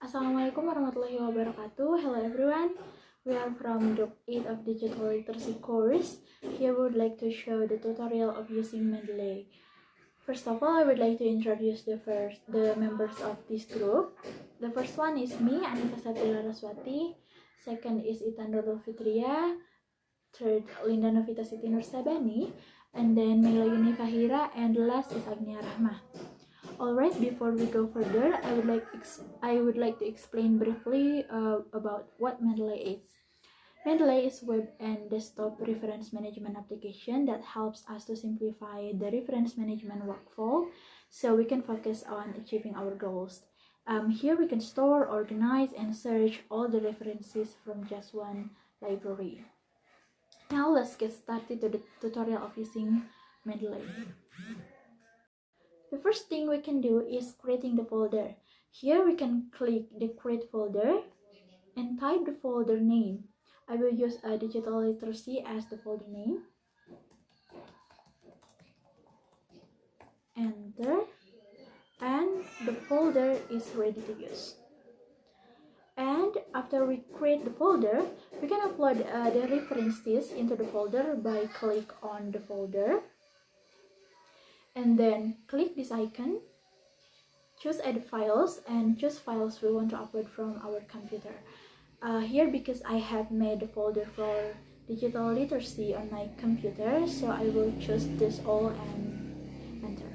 Assalamualaikum warahmatullahi wabarakatuh. Hello everyone. We are from Group 8 of Digital Literacy course. Here we would like to show the tutorial of using Mendeley. First of all, I would like to introduce the members of this group. The first one is me, Anita Laraswati. Second is Ita Nurul Fitria. Third, Novita Siti Sabani. And then Meylla, Yuni, Fahirra. And last is Aghniya Rahmah. Alright, before we go further, I would like to explain briefly about what Mendeley is. Mendeley is a web and desktop reference management application that helps us to simplify the reference management workflow so we can focus on achieving our goals. Here we can store, organize, and search all the references from just one library. Now let's get started to the tutorial of using Mendeley. The first thing we can do is creating the folder. Here we can click the create folder and type the folder name. I will use a digital literacy as the folder name. Enter, and the folder is ready to use. And after we create the folder, we can upload the references into the folder by click on the folder and then click this icon. Choose Add Files and choose files we want to upload from our computer. Here, because I have made the folder for digital literacy on my computer, so I will choose this all and enter.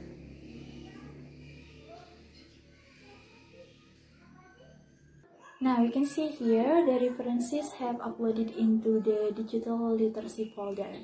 Now you can see here the references have uploaded into the digital literacy folder.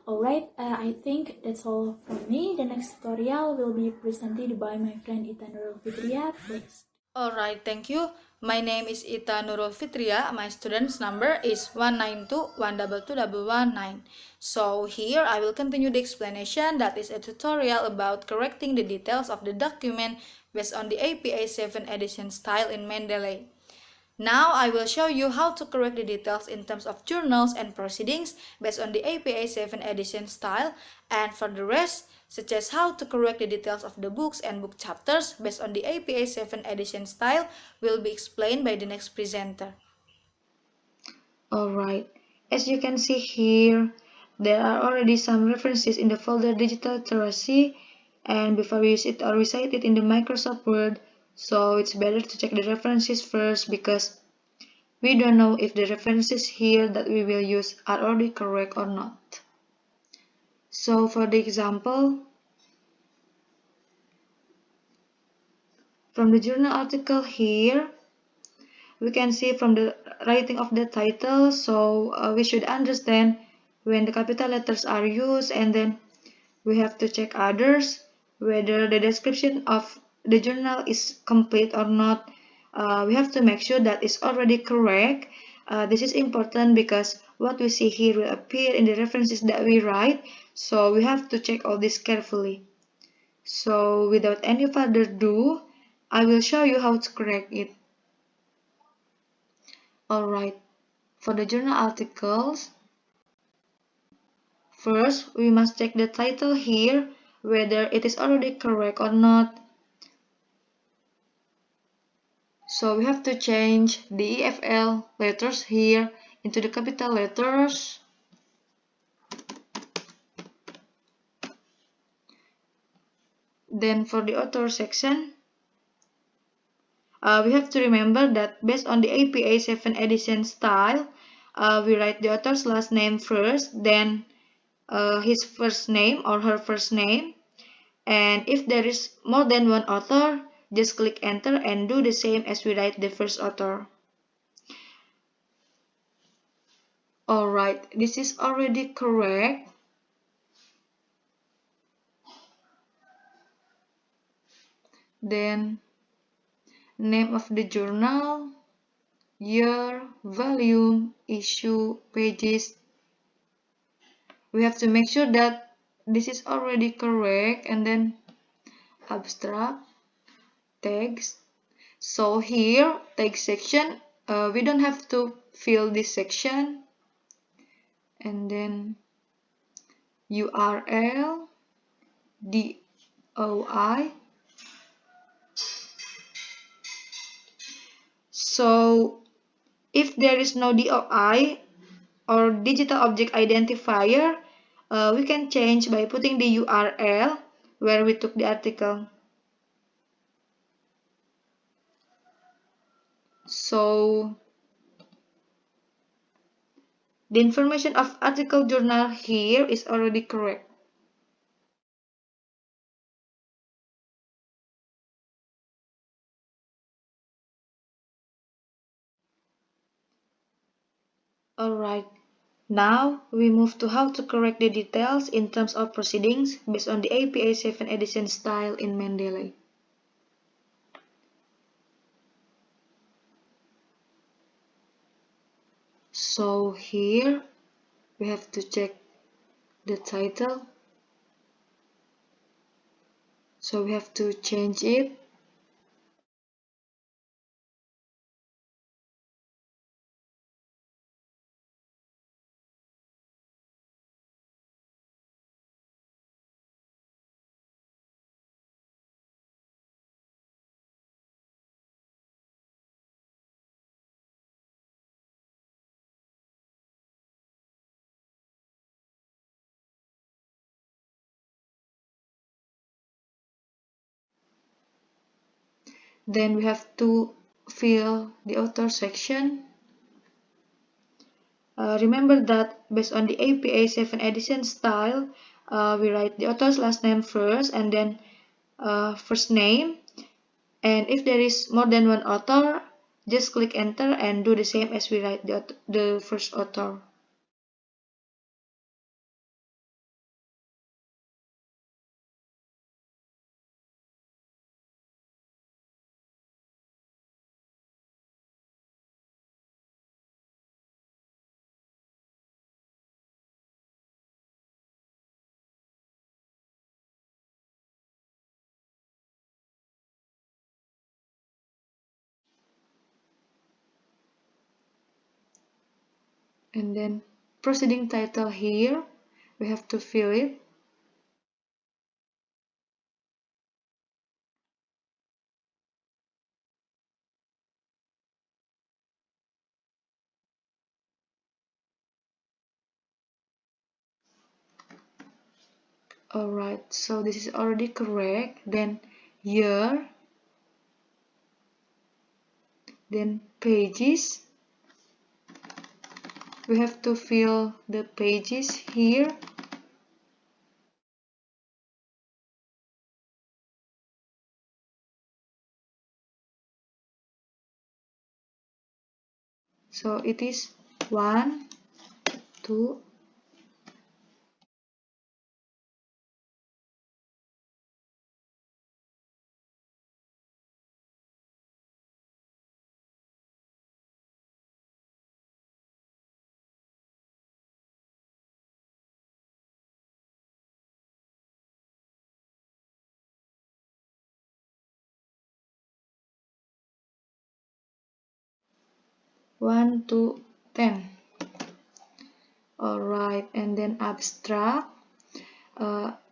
Alright, I think that's all from me. The next tutorial will be presented by my friend Ita Nurul Fitria, please. Alright, thank you. My name is Ita Nurul Fitria. My student's number is 192122119. So here I will continue the explanation, that is a tutorial about correcting the details of the document based on the APA 7 edition style in Mendeley. Now I will show you how to correct the details in terms of journals and proceedings based on the APA 7 edition style, and for the rest, such as how to correct the details of the books and book chapters based on the APA 7 edition style, will be explained by the next presenter. Alright, as you can see here, there are already some references in the folder Digital Literacy, and before we use it or recite it in the Microsoft Word, so it's better to check the references first because we don't know if the references here that we will use are already correct or not. So for the example, from the journal article here, we can see from the writing of the title, so we should understand when the capital letters are used, and then we have to check others, whether the description of the journal is complete or not. We have to make sure that it's already correct. This is important because what we see here will appear in the references that we write, so we have to check all this carefully. So without any further ado, I will show you how to correct it. Alright, for the journal articles, first we must check the title here, whether it is already correct or not. So we have to change the EFL letters here into the capital letters. Then for the author section, we have to remember that based on the APA 7 edition style, we write the author's last name first, then his first name or her first name, and if there is more than one author, just click enter and do the same as we write the first author. Alright, this is already correct. Then name of the journal, year, volume, issue, pages. We have to make sure that this is already correct, and then abstract, text. So here, text section, we don't have to fill this section, and then URL, DOI. So if there is no DOI or digital object identifier, we can change by putting the URL where we took the article. So the information of article journal here is already correct. Alright, now we move to how to correct the details in terms of proceedings based on the APA 7 edition style in Mendeley. So here we have to check the title. So we have to change it. Then we have to fill the author section. Remember that based on the APA 7 edition style, we write the author's last name first and then first name. And if there is more than one author, just click enter and do the same as we write the first author. And then proceeding title here, we have to fill it. Alright, so this is already correct. Then year, then pages. We have to fill the pages here. So it is 1, 2, one, 2, 10. Alright, and then abstract,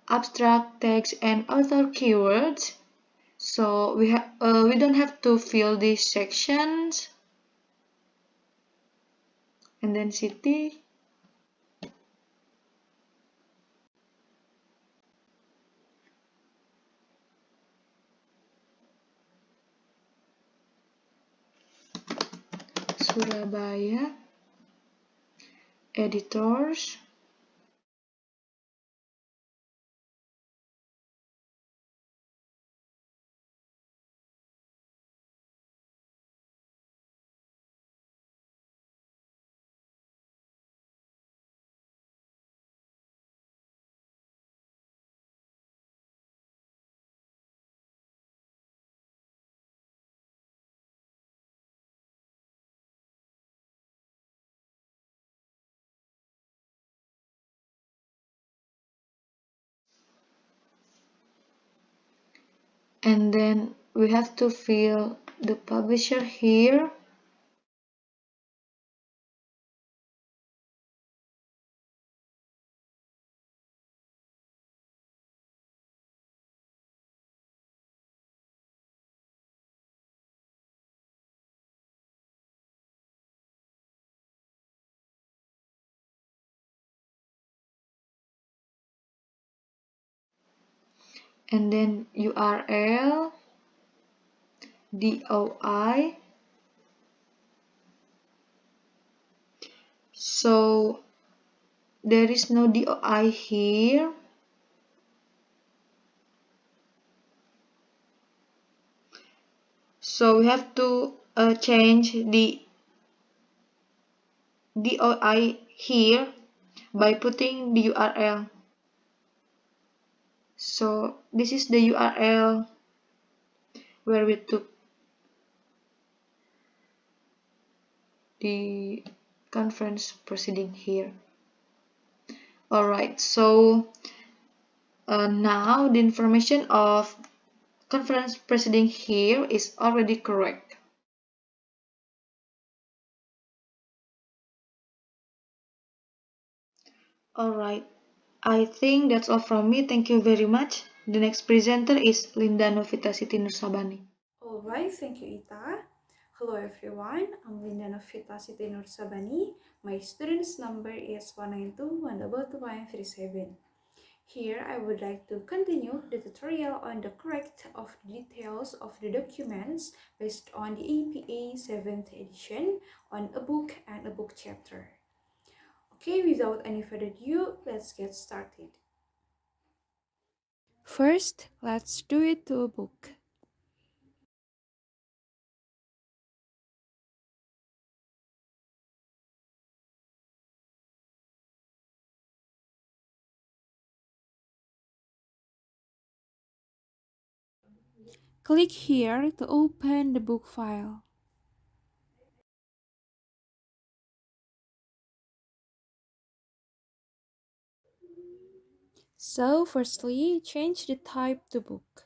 abstract text and author keywords. So we don't have to fill these sections. And then Siti, Surabaya, editors, and then we have to fill the publisher here. and then URL, DOI. So there is no DOI here. So we have to change the DOI here by putting the URL. So this is the URL where we took the conference proceeding here. Alright, so now the information of conference proceeding here is already correct. Alright, I think that's all from me. Thank you very much. The next presenter is Linda Novita Siti Sabani. Alright, thank you, Ita. Hello everyone, I'm Linda Novita Siti Sabani. My student's number is 192-122-137. Here, I would like to continue the tutorial on the correct of details of the documents based on the APA 7th edition on a book and a book chapter. Okay, without any further ado, let's get started. First, let's do it to a book. Click here to open the book file. So, firstly, change the type to book.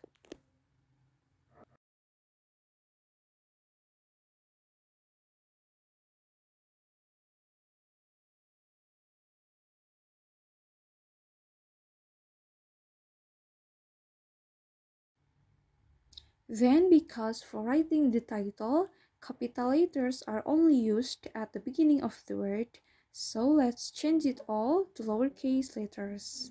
Then, because for writing the title, capital letters are only used at the beginning of the word, so let's change it all to lowercase letters.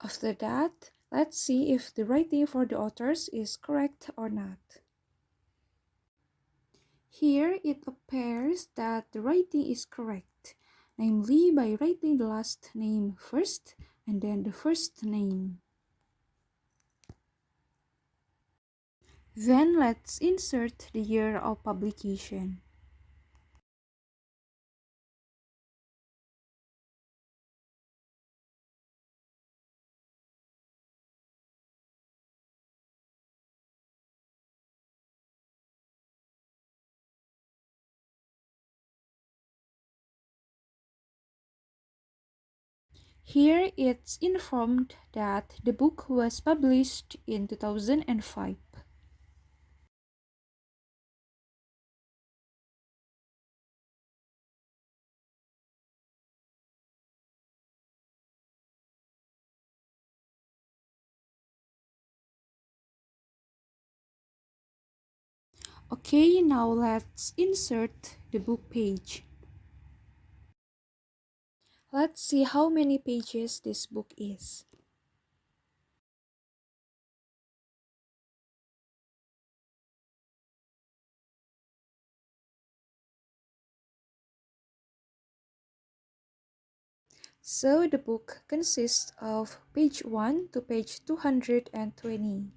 After that, let's see if the writing for the authors is correct or not. Here it appears that the writing is correct, namely by writing the last name first and then the first name. Then let's insert the year of publication. Here it's informed that the book was published in 2005. Okay, now let's insert the book page. Let's see how many pages this book is. So the book consists of page 1 to page 220.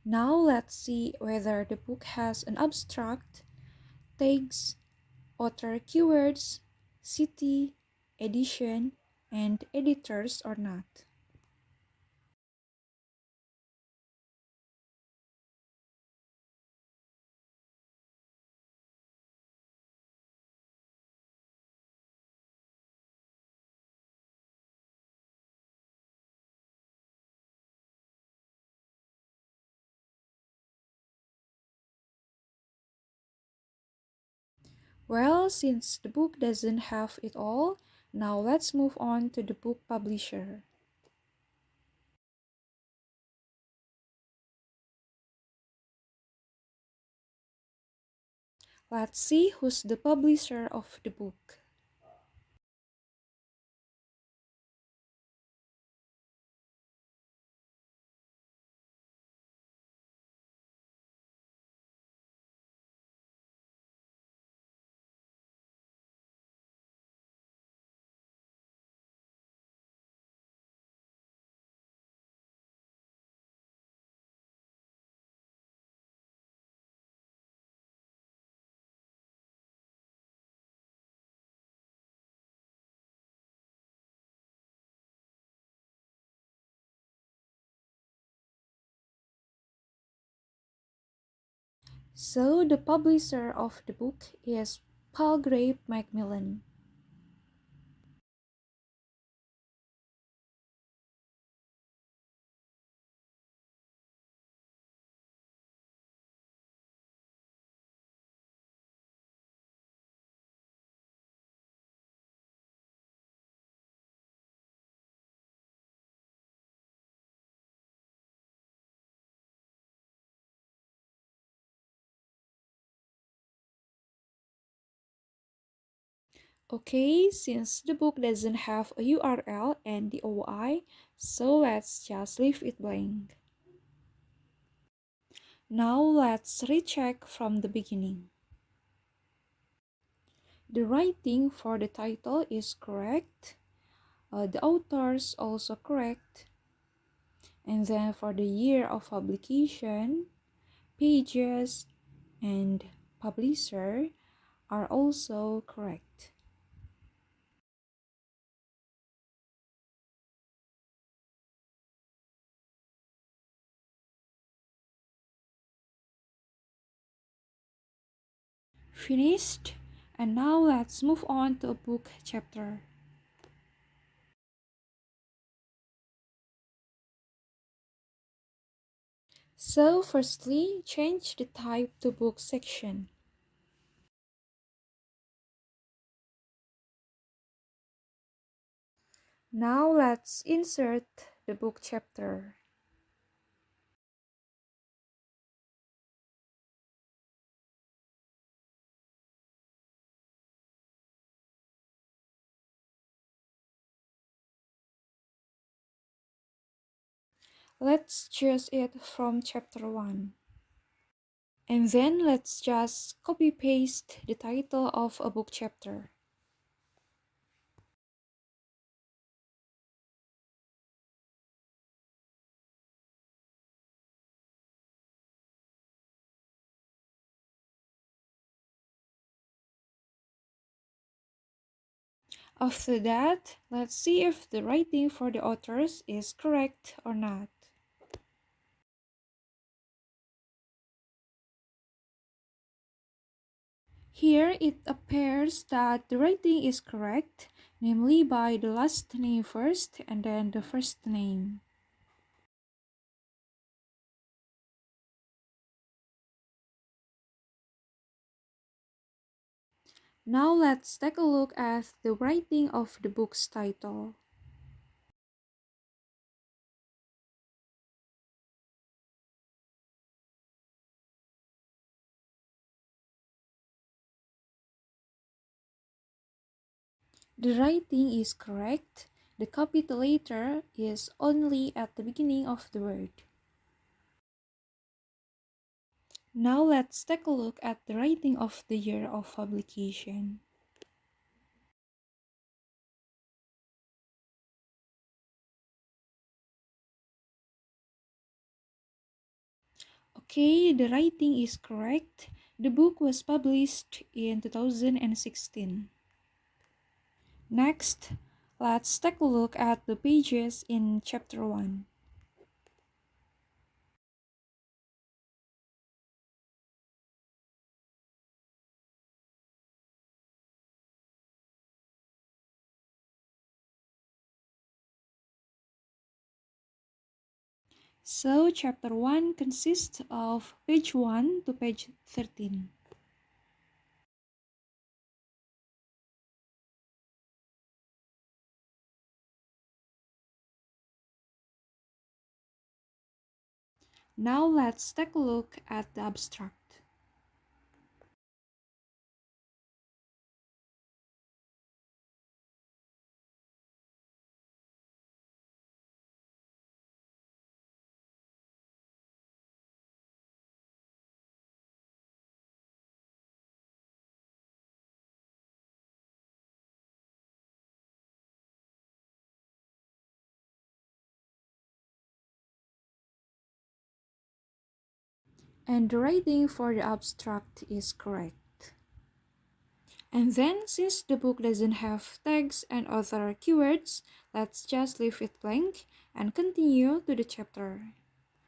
Now let's see whether the book has an abstract, tags, author keywords, city, edition, and editors or not. Well, since the book doesn't have it all, now let's move on to the book publisher. Let's see who's the publisher of the book. So the publisher of the book is Palgrave Macmillan. Okay, since the book doesn't have a URL and the OI, so let's just leave it blank. Now let's recheck from the beginning. The writing for the title is correct. The authors also correct. And then for the year of publication, pages, and publisher are also correct. Finished. And now let's move on to a book chapter. So firstly, change the type to book section. Now let's insert the book chapter. Let's choose it from chapter 1. And then let's just copy paste the title of a book chapter. After that, let's see if the writing for the authors is correct or not. Here it appears that the writing is correct, namely by the last name first and then the first name. Now let's take a look at the writing of the book's title. The writing is correct. The capital letter is only at the beginning of the word. Now let's take a look at the writing of the year of publication. Okay, the writing is correct. The book was published in 2016. Next, let's take a look at the pages in chapter 1. So, chapter 1 consists of page 1 to page 13. Now let's take a look at the abstract. And the writing for the abstract is correct. And then, since the book doesn't have tags and other keywords, let's just leave it blank and continue to the chapter.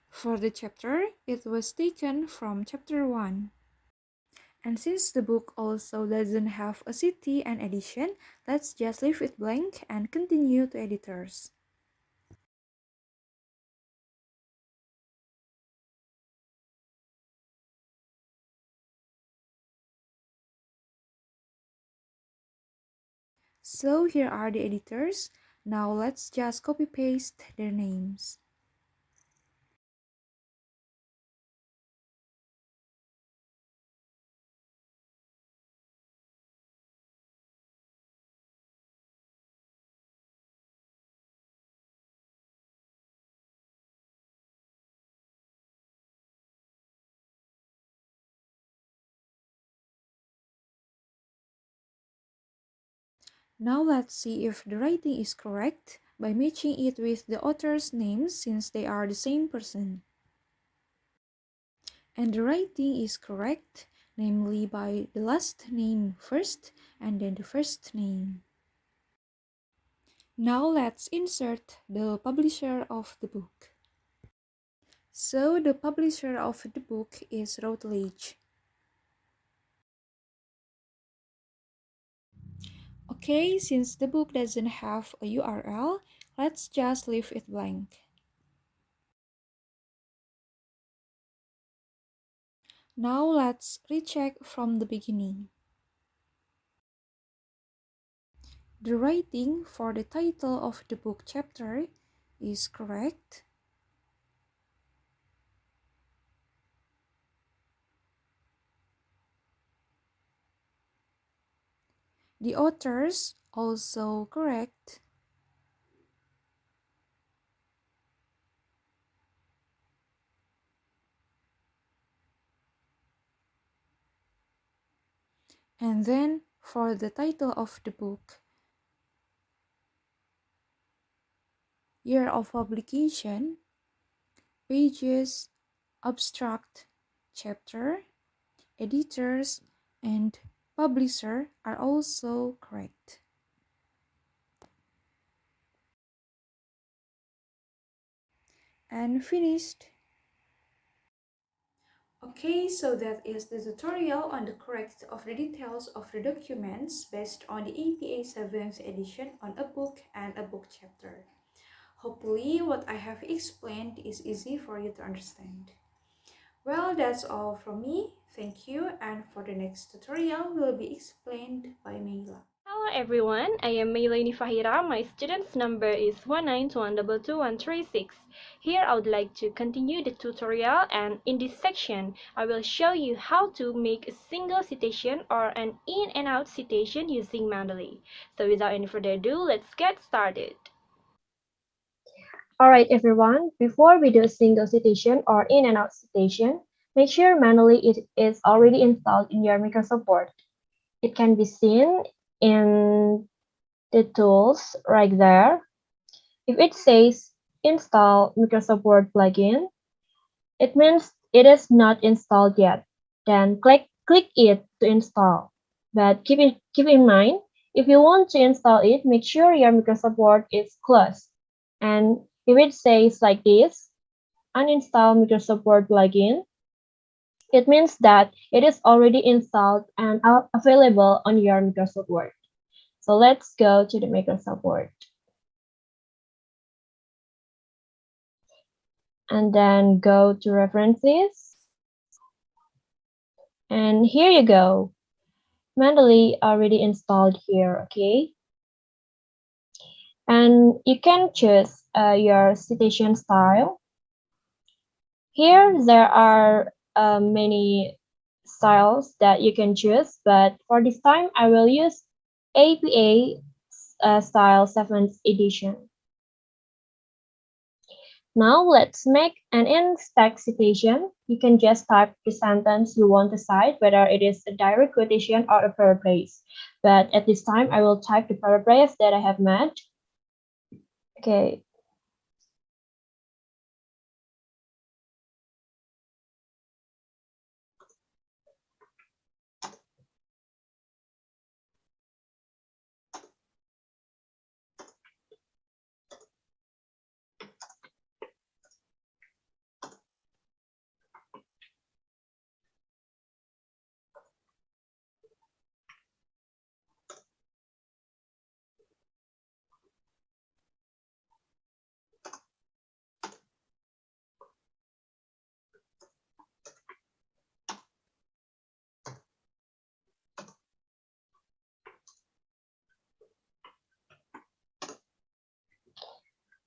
For the chapter, it was taken from chapter 1. And since the book also doesn't have a city and edition, let's just leave it blank and continue to editors. So here are the editors. Now let's just copy paste their names. Now let's see if the writing is correct by matching it with the author's names since they are the same person. And the writing is correct, namely by the last name first and then the first name. Now let's insert the publisher of the book. So the publisher of the book is Routledge. Okay, since the book doesn't have a URL, let's just leave it blank. Now let's recheck from the beginning. The writing for the title of the book chapter is correct. The authors also correct. And then for the title of the book, year of publication, pages, abstract, chapter, editors, and publisher are also correct. And finished. Okay, so that is the tutorial on the correct of the details of the documents based on the APA 7th edition on a book and a book chapter. Hopefully what I have explained is easy for you to understand. Well, that's all from me. Thank you, and for the next tutorial will be explained by Meylla. Hello everyone, I am Meylla Fahirra. My student's number is 192122136. Here I would like to continue the tutorial, and in this section I will show you how to make a single citation or an in and out citation using Mendeley. So without any further ado, let's get started. Alright everyone, before we do a single citation or in and out citation, make sure manually it is already installed in your Microsoft Word. It can be seen in the tools right there. If it says install Microsoft Word plugin, it means it is not installed yet. Then click it to install. But keep in mind, if you want to install it, make sure your Microsoft Word is closed. And if it says like this, uninstall Microsoft Word plugin, it means that it is already installed and available on your Microsoft Word. So let's go to the Microsoft Word. And then go to References. And here you go. Mendeley already installed here, okay? And you can choose your citation style. Here there are many styles that you can choose, but for this time I will use APA style 7th edition. Now let's make an in-text citation. You can just type the sentence you want to cite, whether it is a direct quotation or a paraphrase. But at this time, I will type the paraphrase that I have made. Okay.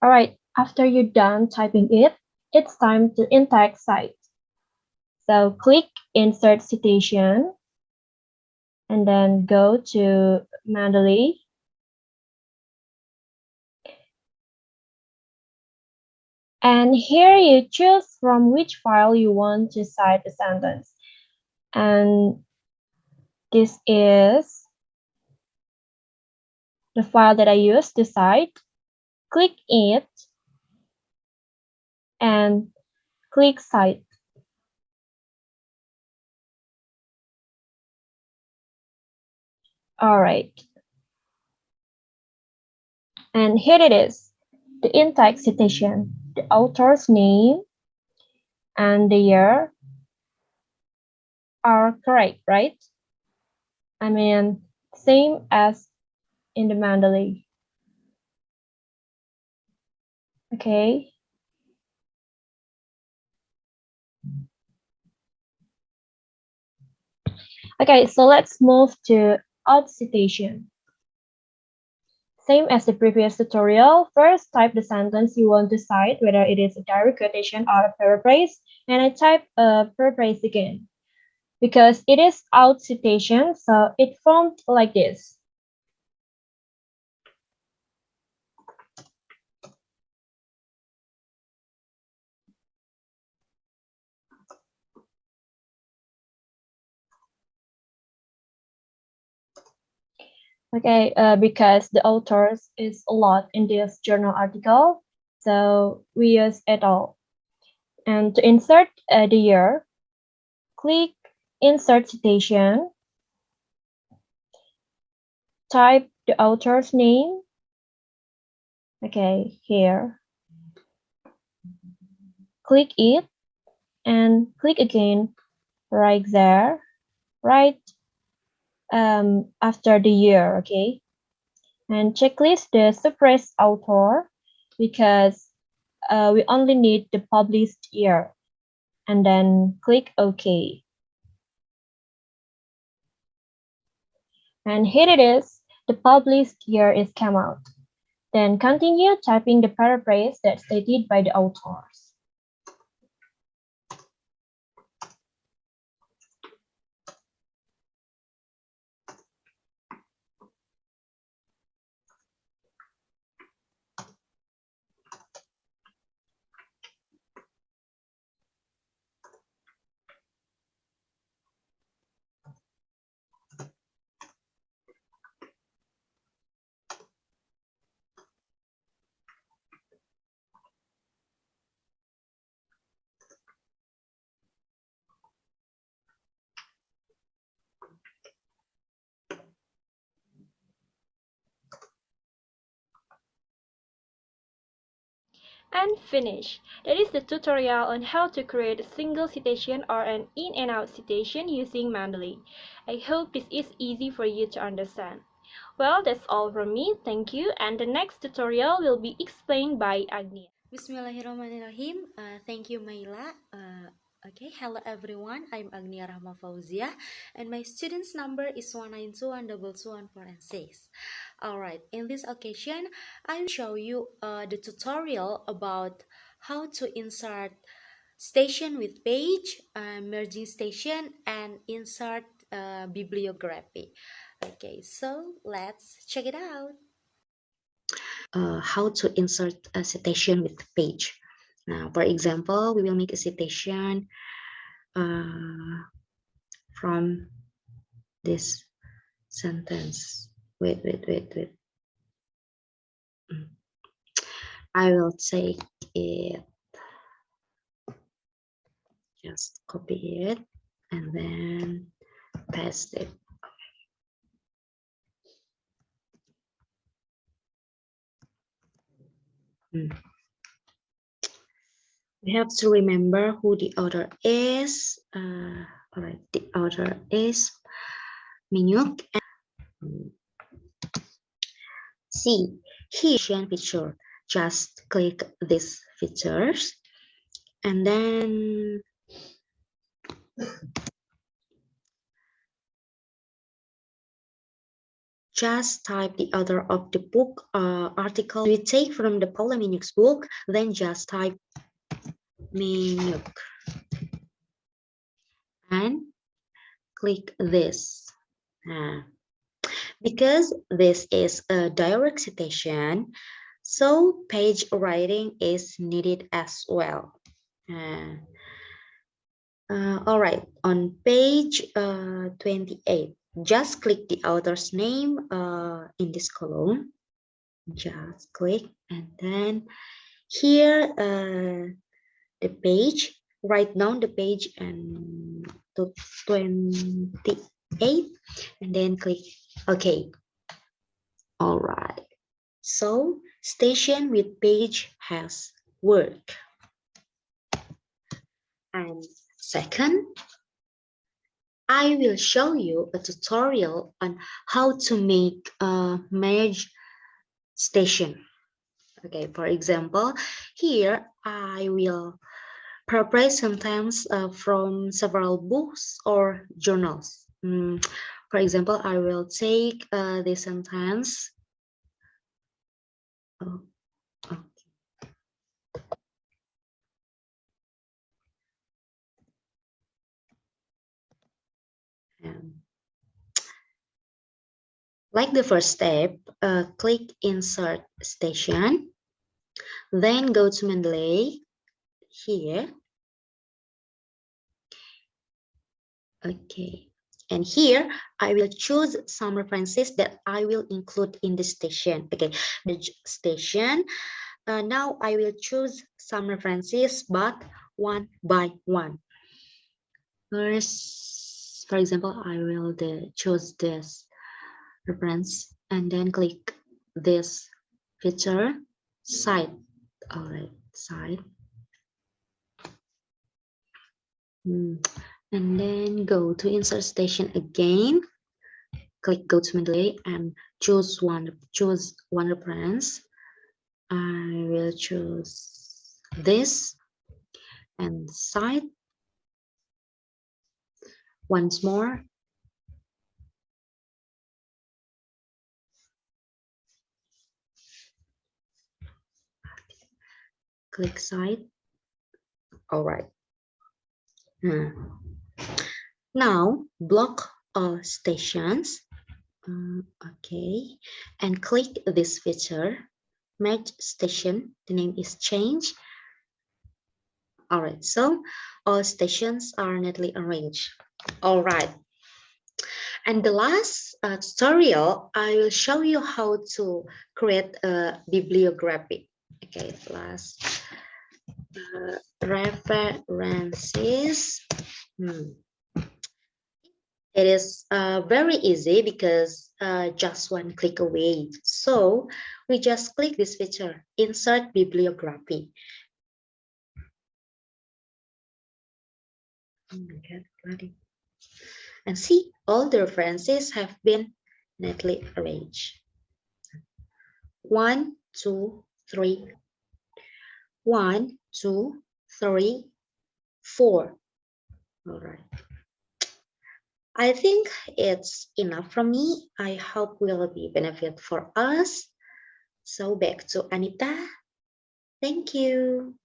All right. After you're done typing it, it's time to in-text cite. So click Insert Citation, and then go to Mendeley. And here you choose from which file you want to cite the sentence. And this is the file that I used to cite. Click it and click Cite. All right. And here it is, the in-text citation, the author's name and the year are correct, right? I mean, same as in the Mendeley. Okay. Okay, so let's move to out citation. Same as the previous tutorial, first type the sentence you want to cite, whether it is a direct quotation or a paraphrase, and I type a paraphrase again. Because it is out citation, so it formed like this. Okay, because the authors is a lot in this journal article, so we use it all. And to insert the year, click Insert Citation, type the author's name, okay, here, click it, and click again right there, right after the year, okay? And checklist the suppressed author because we only need the published year, and then click OK. And here it is, the published year is come out. Then continue typing the paraphrase that's stated by the authors. And finish. That is the tutorial on how to create a single citation or an in and out citation using Mendeley. I hope this is easy for you to understand. Well, that's all from me. Thank you. And the next tutorial will be explained by Aghniya. Bismillahirrahmanirrahim. Thank you, Meylla. Okay, hello everyone. I'm Aghniya Rahmah and my student's number is 192122146. Alright, in this occasion, I will show you the tutorial about how to insert station with page, merging station, and insert bibliography. Okay, so let's check it out. How to insert a citation with page. Now, for example, we will make a citation from this sentence. Wait. I will take it, just copy it, and then paste it. We have to remember who the author is. All right, the author is Minyuk. See, here feature. Just click these features, and then just type the author of the book article we take from the Paula Minyuk's book. Then just type Minyuk and click this. Because this is a direct citation, so page writing is needed as well. All right, on page 28, just click the author's name in this column. Just click, and then here the page, write down the page and to 28, and then click OK. All right, so station with page has worked. And second, I will show you a tutorial on how to make a merge station. Okay, for example, here I will paraphrase sometimes from several books or journals. For example, I will take this sentence. Like the first step, click Insert Station, then go to Mendeley here. Okay, and here I will choose some references that I will include in the station. Okay, the station. Now I will choose some references, but one by one. First, for example, I will choose this reference and then click this feature site. All right, site. And then go to insert station again. Click go to Mendeley and choose one reference. I will choose this and site. Once more. Click site. All right. Now block all stations. Okay, and click this feature, merge station. The name is changed. All right, so all stations are neatly arranged. All right, and the last tutorial, I will show you how to create a bibliography. Okay, last references. It is very easy because just one click away. So we just click this feature, insert bibliography. Oh my God, bloody. And see, all the references have been neatly arranged. 1, 2, 3. 1, 2, 3, 4. All right. I think it's enough from me. I hope will be benefit for us. So back to Anita. Thank you.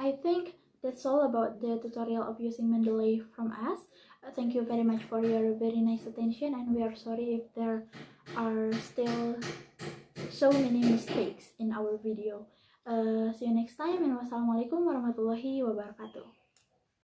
I think that's all about the tutorial of using Mendeley from us. Thank you very much for your very nice attention, and we are sorry if there are still so many mistakes in our video. See you next time, and wassalamualaikum warahmatullahi wabarakatuh.